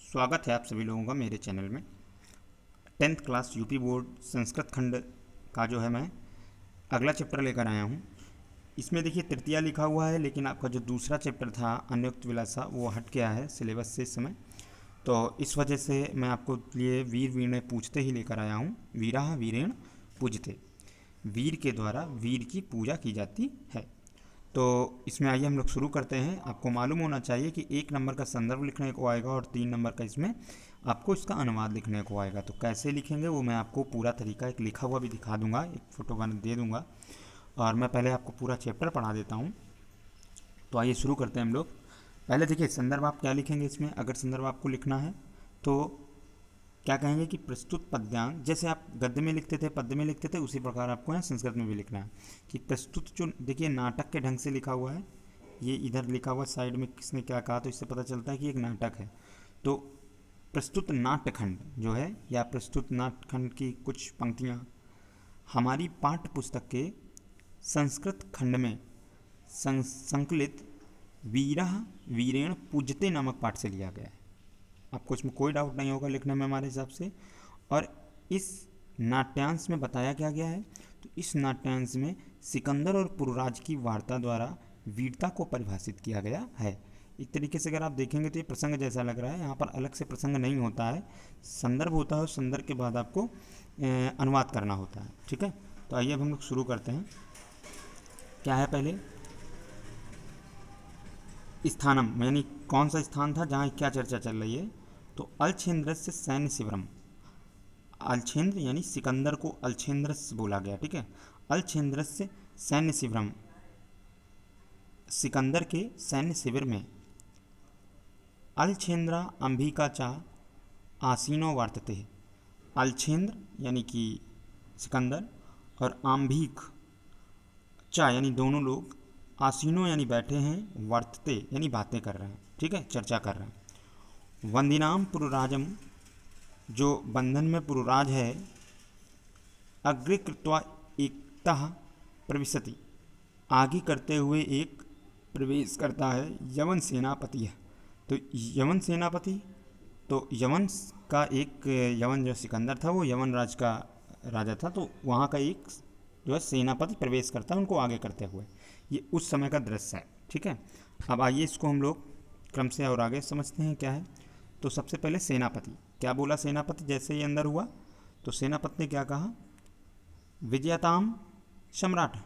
स्वागत है आप सभी लोगों का मेरे चैनल में। 10th class UP board Sanskrit खंड का जो है मैं अगला चैप्टर लेकर आया हूँ। इसमें देखिए तृतीया लिखा हुआ है, लेकिन आपका जो दूसरा चैप्टर था अन्योक्त विलासा वो हट गया है सिलेबस से इस समय। तो इस वजह से मैं आपको लिए वीर वीणे पूजते ही लेकर आया हूँ। वीरा वीरेण पूजते, वीर के द्वारा वीर की पूजा की जाती है। तो इसमें आइए हम लोग शुरू करते हैं। आपको मालूम होना चाहिए कि 1 नंबर का संदर्भ लिखने को आएगा और 3 नंबर का इसमें आपको इसका अनुवाद लिखने को आएगा। तो कैसे लिखेंगे वो मैं आपको पूरा तरीका एक लिखा हुआ भी दिखा दूंगा, एक फ़ोटो बना दे दूंगा। और मैं पहले आपको पूरा चैप्टर पढ़ा देता हूँ। तो आइए शुरू करते हैं हम लोग। पहले देखिए संदर्भ आप क्या लिखेंगे इसमें। अगर संदर्भ आपको लिखना है तो क्या कहेंगे कि प्रस्तुत पद्यांश, जैसे आप गद्य में लिखते थे पद्य में लिखते थे उसी प्रकार आपको यहाँ संस्कृत में भी लिखना है कि प्रस्तुत। जो देखिए नाटक के ढंग से लिखा हुआ है, ये इधर लिखा हुआ साइड में किसने क्या कहा, तो इससे पता चलता है कि एक नाटक है। तो प्रस्तुत नाट्यखंड जो है या प्रस्तुत नाट्यखंड की कुछ पंक्तियाँ हमारी पाठ्य पुस्तक के संस्कृत खंड में संकलित वीरा वीरेण पूजते नामक पाठ से लिया गया है। आपको इसमें कोई डाउट नहीं होगा लिखने में हमारे हिसाब से। और इस नाट्यांश में बताया क्या गया है, तो इस नाट्यांश में सिकंदर और पुरुराज की वार्ता द्वारा वीरता को परिभाषित किया गया है। एक तरीके से अगर आप देखेंगे तो ये प्रसंग जैसा लग रहा है। यहाँ पर अलग से प्रसंग नहीं होता है, संदर्भ होता है और संदर्भ के बाद आपको अनुवाद करना होता है। ठीक है, तो आइए अब हम लोग शुरू करते हैं। क्या है पहले स्थानम, यानी कौन सा स्थान था जहाँ क्या चर्चा चल रही है। तो अलछेंद्र से सैन्य शिविरम, अलछेंद्र यानी सिकंदर को अलछेंद्र बोला गया। ठीक है, अलछेंद्र से सैन्य शिविरम, सिकंदर के सैन्य शिविर में अलछेंद्रा अंबिका चा आसीनो वर्तते। अलछेंद्र यानी कि सिकंदर और आंभिक चा यानी दोनों लोग, आसीनो यानी बैठे हैं, वर्तते यानी बातें कर रहे हैं। ठीक है, चर्चा कर रहे हैं। वंदिनाम पुरुराजम, जो बंधन में पुरुराज है, अग्रे कृत्वा एकता प्रविशति, आगे करते हुए एक प्रवेश करता है। यवन सेनापति है, तो यवन सेनापति, तो यवन का एक, यवन जो सिकंदर था वो यवन राज का राजा था, तो वहाँ का एक जो है सेनापति प्रवेश करता है उनको आगे करते हुए। ये उस समय का दृश्य है। ठीक है, अब आइए इसको हम लोग क्रम से और आगे समझते हैं क्या है। तो सबसे पहले सेनापति, क्या बोला सेनापति जैसे ही अंदर हुआ, तो सेनापति ने क्या कहा, विजयताम सम्राट,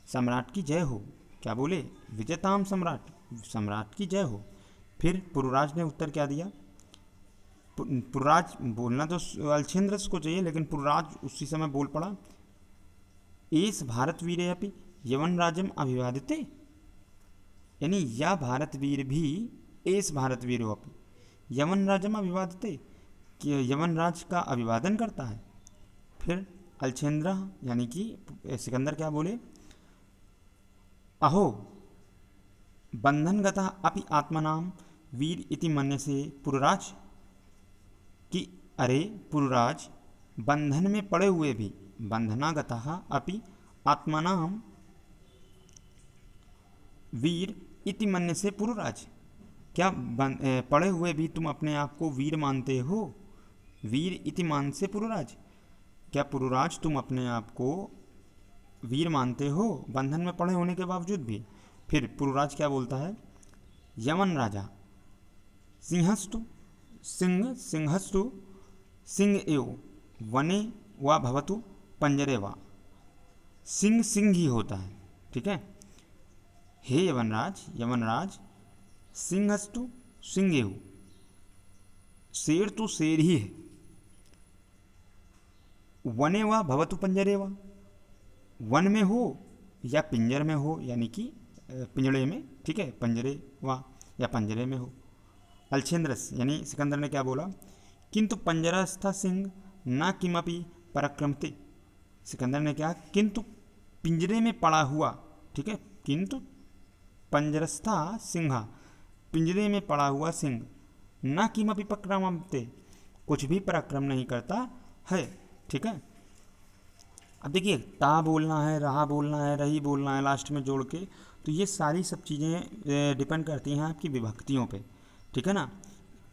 सम्राट की जय हो। क्या बोले, विजयताम सम्राट, सम्राट की जय हो। फिर पुरुराज ने उत्तर क्या दिया, पुरुराज बोलना तो अलछेंद्र को चाहिए, लेकिन पुरुराज उसी समय बोल पड़ा, एस भारत वीरे अपि यवन राजम अभिवादिते, यानी या भारत वीर भी एस भारत वीरो अपि यवन राजम अभिवादिते, कि यवन राज का अभिवादन करता है। फिर अलछेंद्र यानी कि सिकंदर क्या बोले, अहो बंधन गता अपि आत्मनाम वीर इति मन्यसे पुरुराज, कि अरे पुरुराज बंधन में पड़े हुए भी, बंधनागता अपि आत्मनाम वीर इति मन्य से पुरुराज, क्या पड़े हुए भी तुम अपने आप को वीर मानते हो। वीर इति मान से पुरुराज, क्या पुरुराज तुम अपने आप को वीर मानते हो बंधन में पड़े होने के बावजूद भी। फिर पुरुराज क्या बोलता है, यमन राजा सिंहस्तु सिंह सिंहस्तु सिंह एव वने वा भवतु पंजरे वा, सिंह सिंह ही होता है। ठीक है, हे यवनराज, यवनराज सिंहस्तु सिंह एव, शेर तो शेर ही है, वने वा भवतु पंजरे वा, वन में हो या पिंजर में हो, यानी कि पिंजड़े में। ठीक है, पंजरे वा या पंजरे में हो। अलछेंद्रस यानी सिकंदर ने क्या बोला, किंतु पंजरस्था सिंह न किमपि पराक्रमते, सिकंदर ने क्या, किंतु पिंजरे में पड़ा हुआ। ठीक है, किंतु पंजरस्था सिंह, पिंजरे में पड़ा हुआ सिंह, न किमपि पराक्रमते, कुछ भी पराक्रम नहीं करता है। ठीक है, अब देखिए ता बोलना है, रहा बोलना है, रही बोलना है लास्ट में जोड़ के, तो ये सारी सब चीज़ें डिपेंड करती हैं आपकी विभक्तियों पे। ठीक है ना,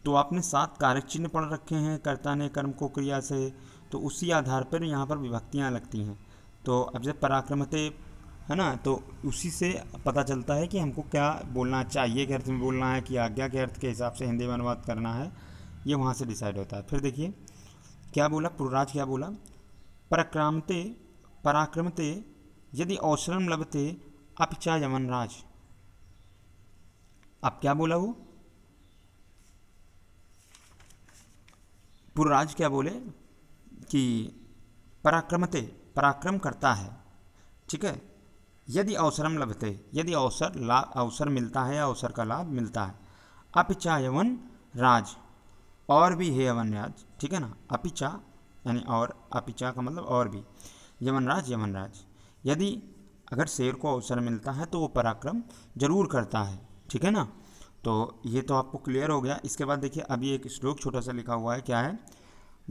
तो आपने 7 कारक चिन्ह पढ़ रखे हैं कर्ता ने कर्म को क्रिया से, तो उसी आधार पर यहाँ पर विभक्तियाँ लगती हैं। तो अब जब पराक्रमते है ना, तो उसी से पता चलता है कि हमको क्या बोलना चाहिए के अर्थ में बोलना है कि आज्ञा के अर्थ के हिसाब से हिंदी में अनुवाद करना है, ये वहाँ से डिसाइड होता है। फिर देखिए क्या बोला पुरुराज, क्या बोला, पराक्रमते पराक्रमते यदि अवसरम लभते अपिचा यमनराज। अब क्या बोला वो पुरुराज, क्या बोले कि पराक्रमते पराक्रम करता है, ठीक है, यदि अवसरम लभते यदि अवसर मिलता है या अवसर का लाभ मिलता है, अपिचा यवन राज और भी है यवन राज, ठीक है ना, अपिचा यानी और, अपिचा का मतलब और भी, यमनराज यमनराज, यदि अगर शेर को अवसर मिलता है तो वो पराक्रम जरूर करता है, ठीक है ना। तो ये तो आपको क्लियर हो गया। इसके बाद देखिए अभी एक श्लोक छोटा सा लिखा हुआ है, क्या है,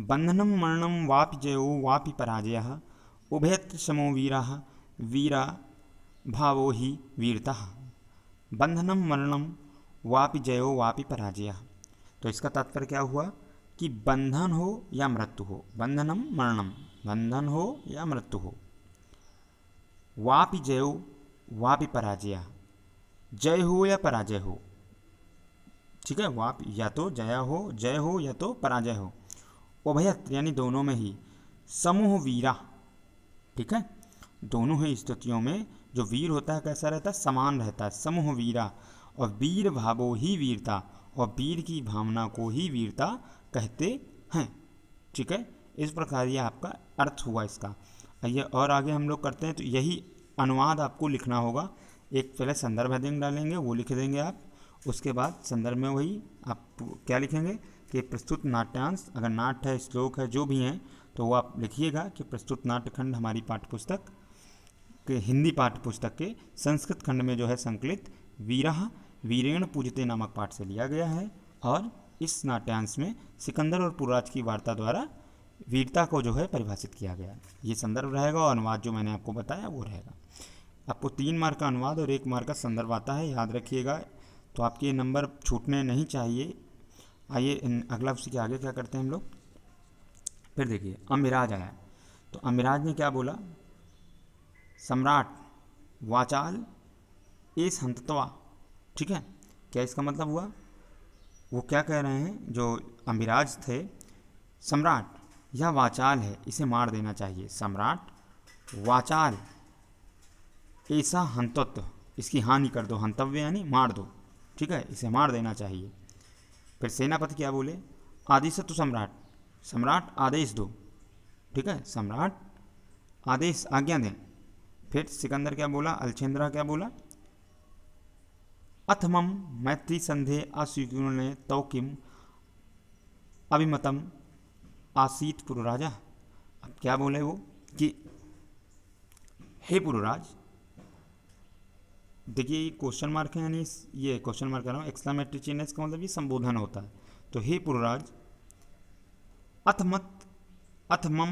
बंधनम मरणम वापि जयो वापि पराजयः उभयत्र समो वीरः वीरा भावो ही वीरतः। बंधनम मरणम वापि जयो वापि पराजयः, तो इसका तात्पर्य क्या हुआ कि बंधन हो या मृत्यु हो, बंधनम मरणम, बंधन हो या मृत्यु हो, वापि जयो वापि पराजयः, जय हो या पराजय हो, ठीक है, वाप या तो जय हो या तो पराजय हो, उभयत्र यानी दोनों में ही, समूह वीरा, ठीक है, दोनों ही स्थितियों में जो वीर होता है कैसा रहता है, समान रहता है, समूह वीरा, और वीर भावो ही वीरता, और वीर की भावना को ही वीरता कहते हैं, ठीक है। इस प्रकार ये आपका अर्थ हुआ इसका। आइए और आगे हम लोग करते हैं। तो यही अनुवाद आपको लिखना होगा, एक पहले संदर्भ हेडिंग डालेंगे वो लिख देंगे आप, उसके बाद संदर्भ में वही आप क्या लिखेंगे कि प्रस्तुत नाट्यांश, अगर नाट्य है श्लोक है जो भी हैं तो वो आप लिखिएगा कि प्रस्तुत नाट्यखंड हमारी पाठ्यपुस्तक के हिंदी पाठ्यपुस्तक के संस्कृत खंड में जो है संकलित वीरः वीरेण पूजते नामक पाठ से लिया गया है, और इस नाट्यांश में सिकंदर और पुरुराज की वार्ता द्वारा वीरता को जो है परिभाषित किया गया है। ये संदर्भ रहेगा और अनुवाद जो मैंने आपको बताया वो रहेगा। आपको 3 मार्क का अनुवाद और 1 मार्क का संदर्भ आता है, याद रखिएगा, तो आपके ये नंबर छूटने नहीं चाहिए। आइए अगला उसके आगे क्या करते हैं हम लोग। फिर देखिए अम्बिराज आया, तो अम्बिराज ने क्या बोला, सम्राट वाचाल एस हंतत्वा, ठीक है, क्या इसका मतलब हुआ, वो क्या कह रहे हैं जो अम्बिराज थे, सम्राट यह वाचाल है इसे मार देना चाहिए, सम्राट वाचाल ऐसा हंतत्व, इसकी हानि कर दो, हंतव्य यानी मार दो, ठीक है, इसे मार देना चाहिए। फिर सेनापति क्या बोले, आदेशतु सम्राट, सम्राट आदेश दो, ठीक है, सम्राट आदेश आज्ञा दें। फिर सिकंदर क्या बोला, अलछेंद्रा क्या बोला, अथमम मैत्री संधे अस्वीकृणे तौ किम अभिमतम आसीत पुरुराजा। अब क्या बोले वो कि हे पुरुराज, देखिए ये क्वेश्चन मार्क है, यानी ये क्वेश्चन मार्क कर रहा हूँ, एक्सक्लेमेटरी चिन्ह, इसका मतलब ये संबोधन होता है। तो हे पुरुराज, अथमम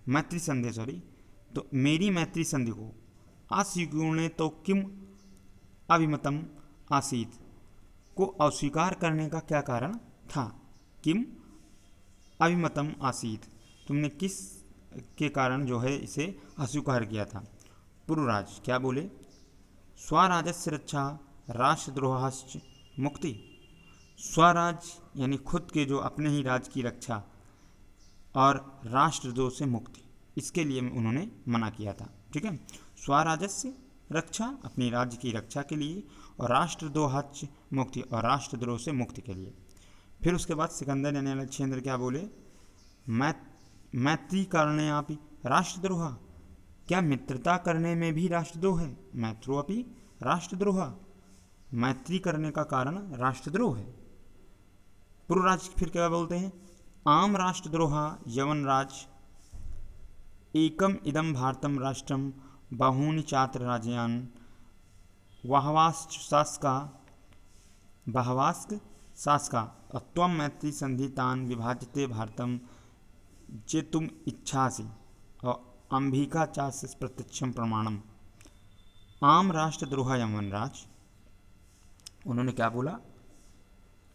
मैत्री संधे सॉरी, तो मेरी मैत्री संधि को अस्वीकृणे तो किम अभिमतम आसीत, को अस्वीकार करने का क्या कारण था, किम अभिमतम आसीत, तुमने किस के कारण जो है इसे अस्वीकार किया था। पुरुराज क्या बोले, स्वराजस्य रक्षा राष्ट्रद्रोहाश्च मुक्ति, स्वराज यानी खुद के जो अपने ही राज की रक्षा और राष्ट्रद्रोह से मुक्ति, इसके लिए उन्होंने मना किया था, ठीक है, स्वराजस्य रक्षा अपनी राज्य की रक्षा के लिए, और राष्ट्रद्रोहाश्च मुक्ति और राष्ट्रद्रोह से मुक्ति के लिए। फिर उसके बाद सिकंदर यानी अलछेंद्र क्या बोले, मैत्री करने आप राष्ट्रद्रोह, क्या मित्रता करने में भी राष्ट्रद्रोह है, मैत्रो अपि राष्ट्रद्रोह, मैत्री करने का कारण राष्ट्रद्रोह है। पुरुराज फिर क्या बोलते हैं, आम राष्ट्रद्रोह यवनराज एकम इदम भारतम राष्ट्रम बहूनि चात्र राज्यान बहवास्क शासका त्वं मैत्री संधितान विभाजते भारतम जे तुम इच्छासी और अंबिका चास प्रत्यक्षम प्रमाणम। आम राष्ट्रद्रोह यमनराज, उन्होंने क्या बोला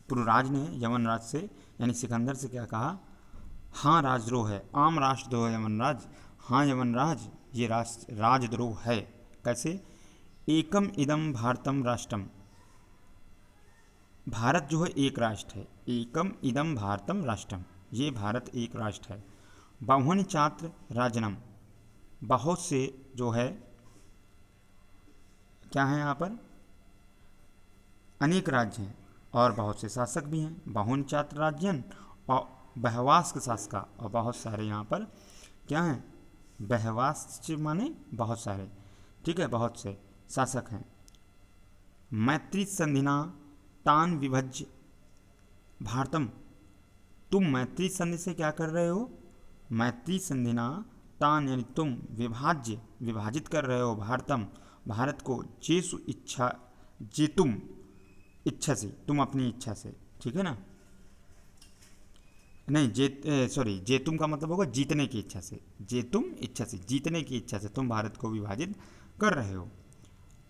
पुरुराज ने यमनराज से यानी सिकंदर से क्या कहा, हाँ राजद्रोह है, आम राष्ट्रद्रोह है यमनराज, हाँ यमनराज ये राजद्रोह है। कैसे, एकम इदम भारतम राष्ट्रम, भारत जो है एक राष्ट्र है, एकम इदम भारतम राष्ट्रम, ये भारत एक राष्ट्र है। बहुनि छात्र राजनम, बहुत से जो है क्या है यहाँ पर, अनेक राज्य हैं और बहुत से शासक भी हैं। बहुन छात्र राज्यन और बहवास के शासका, और बहुत सारे यहाँ पर क्या हैं, बहवास माने बहुत सारे, ठीक है, बहुत से शासक हैं। मैत्री संधिना तान विभज्य भारतम, तुम मैत्री संधि से क्या कर रहे हो, मैत्री संधिना तान यानी तुम, विभाज्य विभाजित कर रहे हो भारतम भारत को, जेसु इच्छा, जे तुम इच्छा से, तुम अपनी इच्छा से, ठीक है ना, नहीं सॉरी, जे तुम का मतलब होगा जीतने की इच्छा से, जे तुम इच्छा से, जीतने की इच्छा से तुम भारत को विभाजित कर रहे हो।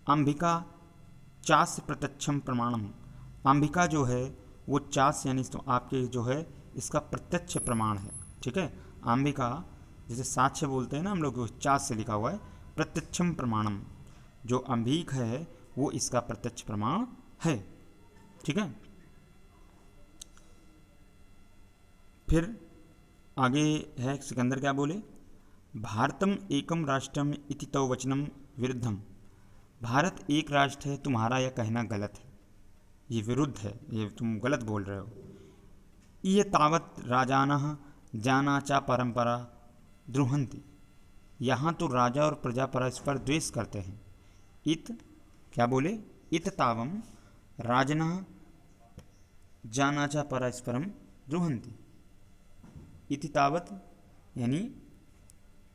अंबिका चास प्रत्यक्षम प्रमाणम, अंबिका जो है वो चास यानी तो आपके जो है इसका प्रत्यक्ष प्रमाण है, ठीक है। अंबिका जैसे साक्ष्य बोलते हैं ना हम लोग, चास से लिखा हुआ है, प्रत्यक्षम प्रमाणम, जो अंबिक है वो इसका प्रत्यक्ष प्रमाण है, ठीक है। फिर आगे है सिकंदर क्या बोले, भारतम एकम राष्ट्रम इति तव वचनम विरुद्धम, भारत एक राष्ट्र है तुम्हारा यह कहना गलत है, ये विरुद्ध है, ये तुम गलत बोल रहे हो। ये तावत राजानः जाना चा परंपरा द्रुहंती, यहाँ तो राजा और प्रजा परस्पर द्वेष करते हैं। इत क्या बोले, इत तावम राजनः जाना चा परस्परम द्रुहंती, इति तावत यानी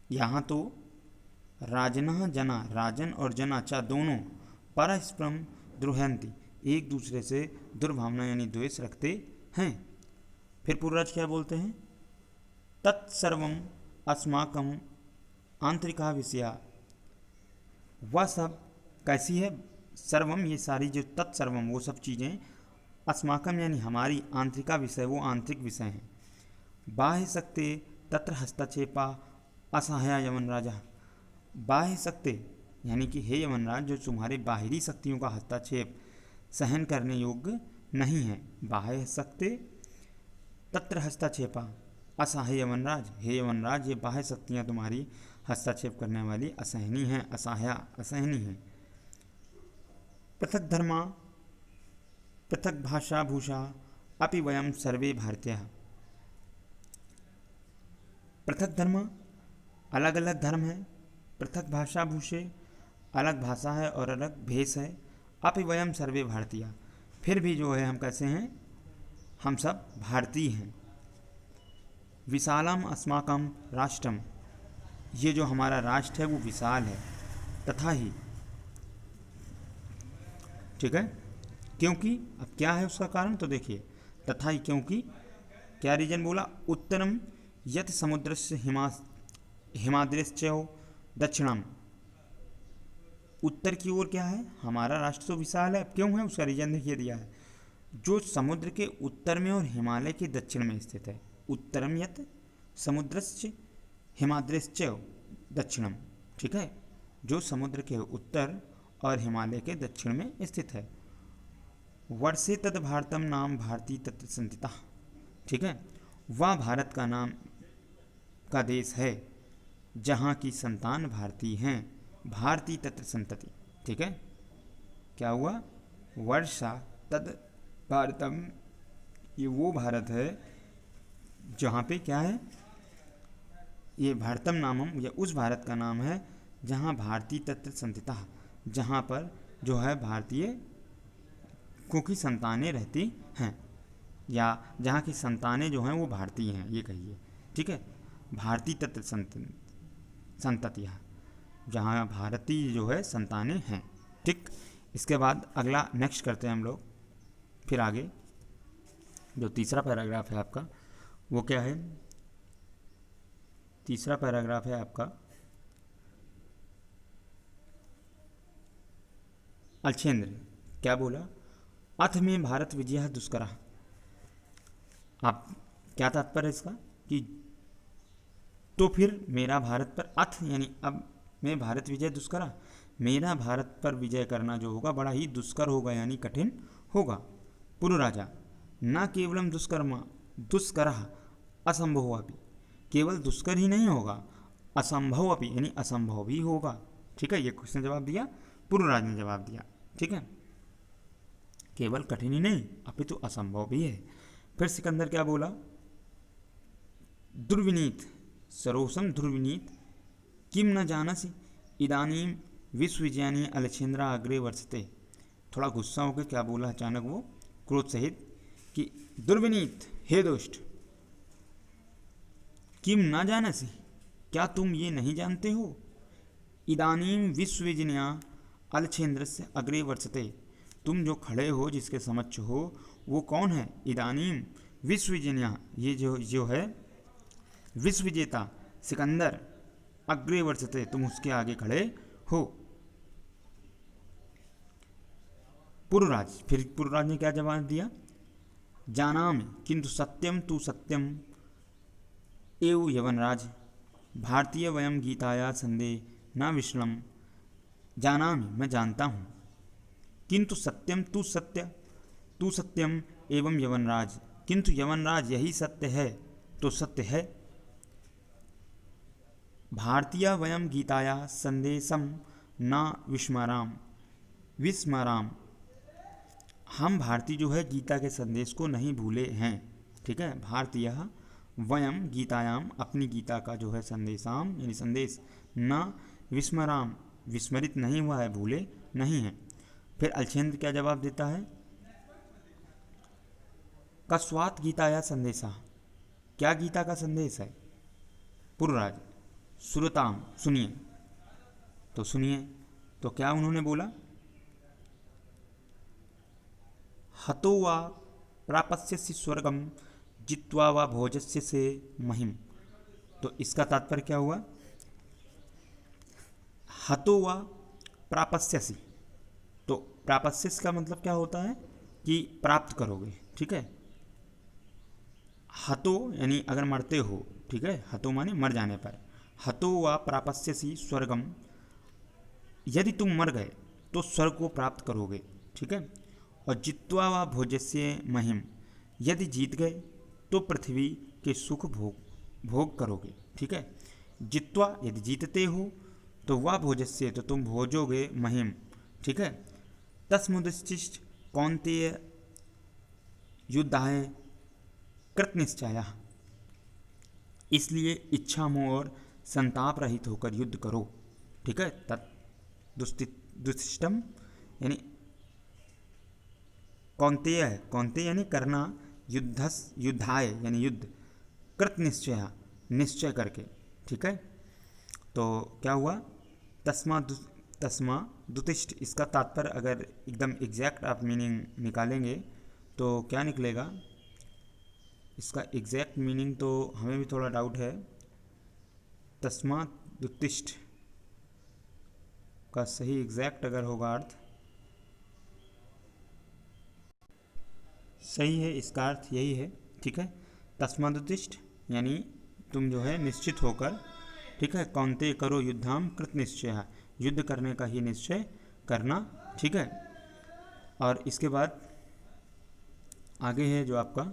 यहाँ तो राजनः जना, राजन और जना चा दोनों, परस्परम द्रुहंती एक दूसरे से दुर्भावना यानी द्वेष रखते हैं। फिर पूर्वज क्या बोलते हैं, तत्सर्वम अस्माकम आंतरिका विषया, वह सब कैसी है, सर्वम ये सारी जो तत्सर्वम वो सब चीज़ें, अस्माकम यानी हमारी, आंतरिका विषय वो आंतरिक विषय हैं। बाह्य शक्ति तत्र हस्तक्षेपा असहाय यमन राजा, बाह्य शक्ति यानी कि हे यमनराज जो तुम्हारे बाहरी शक्तियों का हस्तक्षेप सहन करने योग्य नहीं है। बाह्य शक्ति तत्र हस्तक्षेपा असहाय यमनराज, हे यमनराज ये बाह्य शक्तियाँ तुम्हारी हस्तक्षेप करने वाली असहनीय हैं, असहाया असहनीय हैं। पृथक धर्मा पृथक भाषा भूषा अपि वयम सर्वे भारतीय, पृथक धर्म अलग अलग धर्म है, पृथक भाषा भूषे अलग भाषा है और अलग भेष है, अपि वयम सर्वे भारतीय फिर भी जो है हम कैसे हैं, हम सब भारतीय हैं। विशालम अस्माकम राष्ट्रम, ये जो हमारा राष्ट्र है वो विशाल है, तथा ही, ठीक है, क्योंकि अब क्या है उसका कारण तो देखिए, तथा ही क्योंकि क्या रीजन बोला, उत्तरम यत समुद्रस्य हिमाद्रिश्च दक्षिणम, उत्तर की ओर क्या है हमारा राष्ट्र तो विशाल है, क्यों है उसका रीजन देखिए दिया है, जो समुद्र के उत्तर में और हिमालय के दक्षिण में स्थित है। उत्तरम यत समुद्रस्य हिमाद्रिश्च दक्षिणम, ठीक है, जो समुद्र के उत्तर और हिमालय के दक्षिण में स्थित है। वर्षे तद भारतम नाम भारती तत्र संतिता, ठीक है, वह भारत का नाम का देश है जहाँ की संतान भारतीय हैं, भारती तत्र संतति, ठीक है। क्या हुआ, वर्षा तद भारतम, ये वो भारत है जहाँ पे क्या है, ये भारतम नामम, ये उस भारत का नाम है जहाँ भारतीय तत्र संतिता, जहाँ पर जो है भारतीय की संतानें रहती हैं, या जहाँ की संतानें जो हैं वो भारतीय हैं, ये कहिए, ठीक है। भारतीय तत्र संततियाँ, जहाँ भारतीय जो है संतानें हैं, ठीक। इसके बाद अगला नेक्स्ट करते हैं हम लोग, फिर आगे जो तीसरा पैराग्राफ है आपका वो क्या है, तीसरा पैराग्राफ है आपका अलछेंद्र क्या बोला, अथ में भारत विजय दुष्करा, आप क्या तात्पर्य इसका कि तो फिर मेरा भारत पर अथ यानी अब मैं भारत विजय दुष्करा, मेरा भारत पर विजय करना जो होगा बड़ा ही दुष्कर होगा यानी कठिन होगा। पुरुराजा न केवलम दुष्कर्मा दुष्करः असंभव अपि, केवल दुष्कर ही नहीं होगा, असंभव अपि यानी असंभव भी होगा। ठीक है, ये क्वेश्चन जवाब दिया पुरुराज ने जवाब दिया। ठीक है, केवल कठिन ही नहीं अपितु असंभव भी है। फिर सिकंदर क्या बोला, दुर्विनीत सरोसम दुर्विनीत किम न जानसी इदानीम विश्वविजयानी अलक्षेंद्रा अग्रे वर्षते। थोड़ा गुस्सा होकर क्या बोला अचानक वो क्रोध सहित कि दुर्विनीत हे दुष्ट, किम न जानसी क्या तुम ये नहीं जानते हो, इदानीम विश्वविजया अलक्षेंद्र से अग्रे वर्षते, तुम जो खड़े हो जिसके समक्ष हो वो कौन है, इदानीम विश्वविजया ये जो है विश्व विजेता सिकंदर, अग्रे वर्षते तुम उसके आगे खड़े हो। पुरुराज, फिर पुरुराज ने क्या जवाब दिया, जानामि किंतु सत्यम तु सत्यम एव यवनराज, भारतीय वयम गीताया संदेह न विश्लम। जानामि मैं जानता हूँ, किंतु सत्यम तु सत्यम एवं यवनराज, किंतु यवनराज यही सत्य है तो सत्य है। भारतीय वयम गीताया संदेशम न विस्मराम, हम भारतीय जो है गीता के संदेश को नहीं भूले हैं। ठीक है, भारतीय वयम गीतायाम अपनी गीता का जो है संदेशाम यानी संदेश, न विस्मराम विस्मरित नहीं हुआ है, भूले नहीं हैं। फिर अलक्षेंद्र क्या जवाब देता है, कस्वात गीताया संदेशा, क्या गीता का संदेश है। पुरुराज, श्रुताम सुनिए, तो सुनिए तो क्या उन्होंने बोला, हतो वा प्रापस्यसि स्वर्गम जित्वा वा भोजस्य से महिम। तो इसका तात्पर्य क्या हुआ, हतो वा प्रापस्यसि, तो प्रापस्यस का मतलब क्या होता है कि प्राप्त करोगे। ठीक है, हतो यानी अगर मरते हो, ठीक है, हतो माने मर जाने पर, हतो वा प्रापस्यसि स्वर्गम, यदि तुम मर गए तो स्वर्ग को प्राप्त करोगे। ठीक है, और जित्वा वा भोजस्य महिम, यदि जीत गए तो पृथ्वी के सुख भोग करोगे। ठीक है, जित्वा यदि जीतते हो तो वह भोजस्य तो तुम भोजोगे महिम। ठीक है, तस्मुदिष्टिष्ट कौन्तेय युद्धाय कृत निश्चय, इसलिए इच्छा मोह और संताप रहित होकर युद्ध करो। ठीक है, दुष्टिष्टम यानी कौन्तेय है, कौन्तेय यानी करना, युद्धाय यानी युद्ध, कृत निश्चय निश्चय करके। ठीक है, तो क्या हुआ, तस्मा दुतिष्ठ, इसका तात्पर्य अगर एकदम एग्जैक्ट आप मीनिंग निकालेंगे तो क्या निकलेगा, इसका एग्जैक्ट मीनिंग तो हमें भी थोड़ा डाउट है। तस्मा दुतिष्ठ का सही एग्जैक्ट अगर होगा अर्थ सही है, इसका अर्थ यही है। ठीक है, तस्मादुतिष्ठ यानी तुम जो है निश्चित होकर, ठीक है, कौन्तेय करो युद्धाम कृत निश्चय, युद्ध करने का ही निश्चय करना। ठीक है, और इसके बाद आगे है जो आपका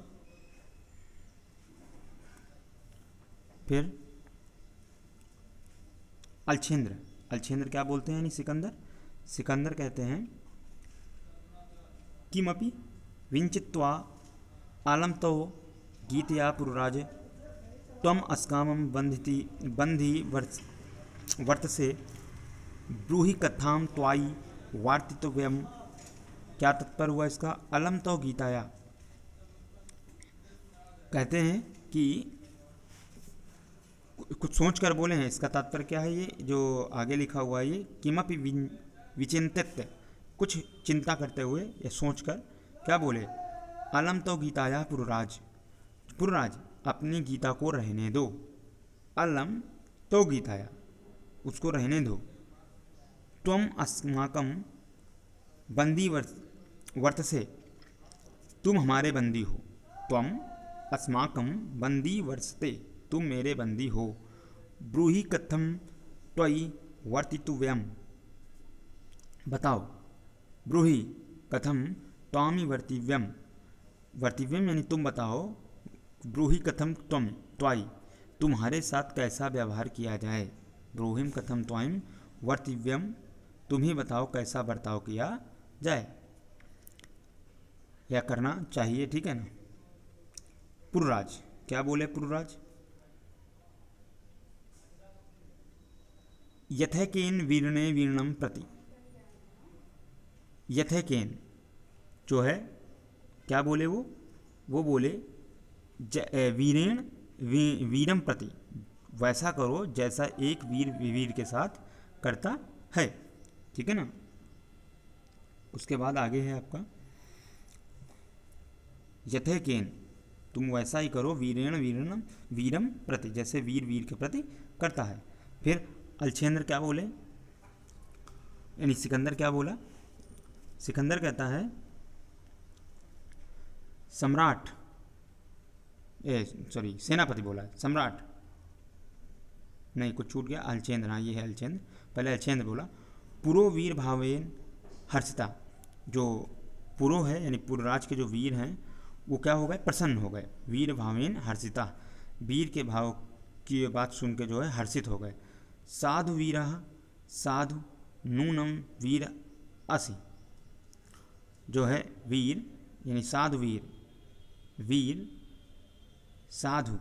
फिर अलक्षेंद्र, अलक्षेंद्र क्या बोलते हैं यानी सिकंदर कहते हैं, किमपि विंचित्वा आलम तो गीतया पुरुराज, त्वम अस्कामं बंधी वर्तसे, ब्रूहि कथाम त्वायि वार्तितव्यम। क्या तत्पर हुआ इसका, अलम तो गीताया, कहते हैं कि कुछ सोच कर बोले हैं, इसका तात्पर्य क्या है, ये जो आगे लिखा हुआ है ये किमपि विचिंतित, कुछ चिंता करते हुए या सोच कर क्या बोले, अलम तो गीताया पुरुराज, पुरुराज अपनी गीता को रहने दो, अलम तो गीताया उसको रहने दो, त्वम अस्माकम बंदी वर्तसे, तुम हमारे बंदी हो, त्वम अस्माकं बंदी वर्षते, तुम मेरे बंदी हो। ब्रूहि कथम त्वयि वर्तितव्यम, बताओ। ब्रूहि कथम त्वामि वर्तिव्यम, वर्तिव्यम यानी तुम बताओ। ब्रूहि कथम त्वम त्वायि, तुम्हारे साथ कैसा व्यवहार किया जाए। ब्रूहिम कथम त्वायिम वर्तिव्यम, तुम ही बताओ कैसा बर्ताव किया जाए या करना चाहिए, ठीक है ना। पुरराज क्या बोले, पुरराज यथैकेन वीरणे वीरणम प्रति, यथैकेन जो है क्या बोले वो बोले वीरेण वीरम प्रति, वैसा करो जैसा एक वीर वीर के साथ करता है, ठीक है ना। उसके बाद आगे है आपका यथैकेन, तुम वैसा ही करो वीरेण वीरणम वीरम प्रति, जैसे वीर वीर के प्रति करता है। फिर अलछेंद्र क्या बोले, यानी सिकंदर क्या बोला। सिकंदर कहता है सम्राट, सॉरी सेनापति बोला, सम्राट नहीं, कुछ छूट गया। अलछेंद्र, हाँ ये है अलछेंद्र, पहले अलछेंद्र बोला। पुरो वीर भावेन हर्षिता, जो पुरो है यानी पुरराज के जो वीर हैं वो क्या हो गए, प्रसन्न हो गए। वीर भावेन हर्षिता, वीर के भाव की बात सुन के जो है हर्षित हो गए। साधु वीरा साधु नूनम वीर असि, जो है वीर यानी साधु वीर, वीर साधु,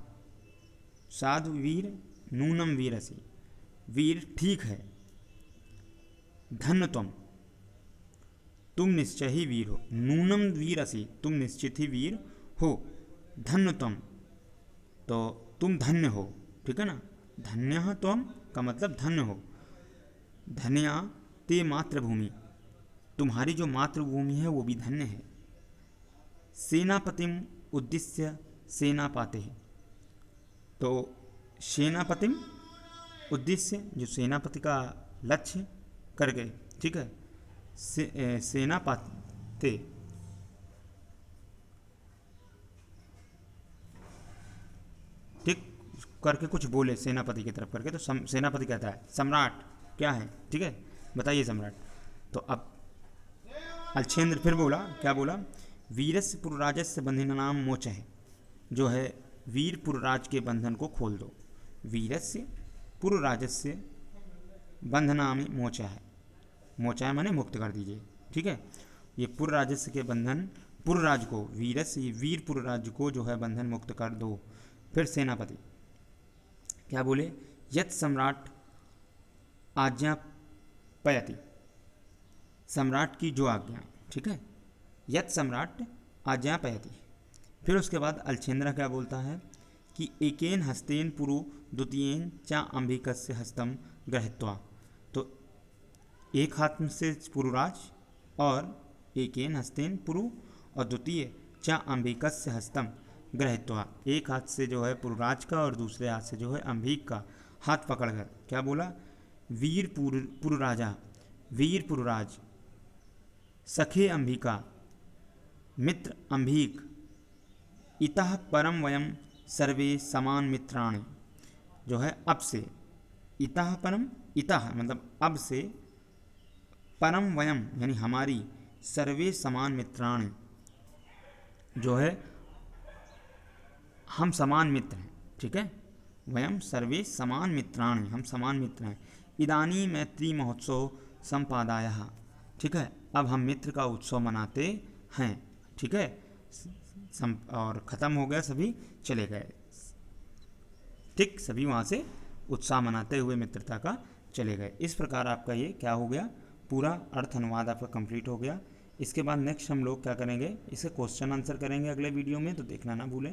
साधु वीर नूनम वीर असि, वीर ठीक है। धन्य तुम निश्चय ही वीर हो। नूनम वीर असि, तुम निश्चित ही वीर हो। धन्य तो तुम धन्य हो, ठीक है ना। धन्य त्वम का मतलब धन्य हो। धन्या ते मातृभूमि, तुम्हारी जो मातृभूमि है वो भी धन्य है। सेनापतिम उद्देश्य सेनापाते, तो सेनापतिम उद्देश्य जो सेनापति का लक्ष्य कर गए, ठीक है। सेनापाते ठीक करके कुछ बोले सेनापति की तरफ करके, तो सेनापति कहता है सम्राट क्या है, ठीक है बताइए सम्राट। तो अब अलछेंद्र फिर बोला, क्या बोला, वीरस्य पुरराजस्य बंधनानाम मोचः, जो है वीर पुरराज के बंधन को खोल दो। वीरस्य पुरराजस्य बंधनामि मोचः, मोचः माने मुक्त कर दीजिए, ठीक है। ये पुरराजस्य के बंधन, पुरराज को, वीरस्य वीर पुरराज को जो है बंधन मुक्त कर दो। फिर सेनापति क्या बोले, यत् सम्राट आज्ञापयति, सम्राट की जो आज्ञा, ठीक है। यत् सम्राट आज्ञापयति। फिर उसके बाद अलछेंद्र क्या बोलता है कि एकेन हस्तेन पुरु द्वितीयेन च अंबिकस्य हस्तम गृहीत्वा, तो एक हाथ से पुरुराज और एकेन हस्तेन पुरु और द्वितीय च अंबिकस्य हस्तम गृहीत्वा, एक हाथ से जो है पुरुराज का और दूसरे हाथ से जो है अंबिक का हाथ पकड़कर क्या बोला, वीर पुरुराजा, वीर पुरुराज, सखे अंबिका, मित्र अंबिक, इतः परम वयम सर्वे समान मित्राणि, जो है अब से, इतः परम, इतः मतलब अब से, परम वयम यानी हमारी, सर्वे समान मित्राणि, जो है हम समान मित्र हैं, ठीक है। वयम सर्वे समान मित्राणि, हम समान मित्र हैं। इदानी मैत्री महोत्सव संपादायः, ठीक है, अब हम मित्र का उत्सव मनाते हैं, ठीक है। और ख़त्म हो गया, सभी चले गए, ठीक, सभी वहाँ से उत्साह मनाते हुए मित्रता का चले गए। इस प्रकार आपका ये क्या हो गया, पूरा अर्थ अनुवाद आपका कंप्लीट हो गया। इसके बाद नेक्स्ट हम लोग क्या करेंगे, इसे क्वेश्चन आंसर करेंगे अगले वीडियो में, तो देखना ना भूलें।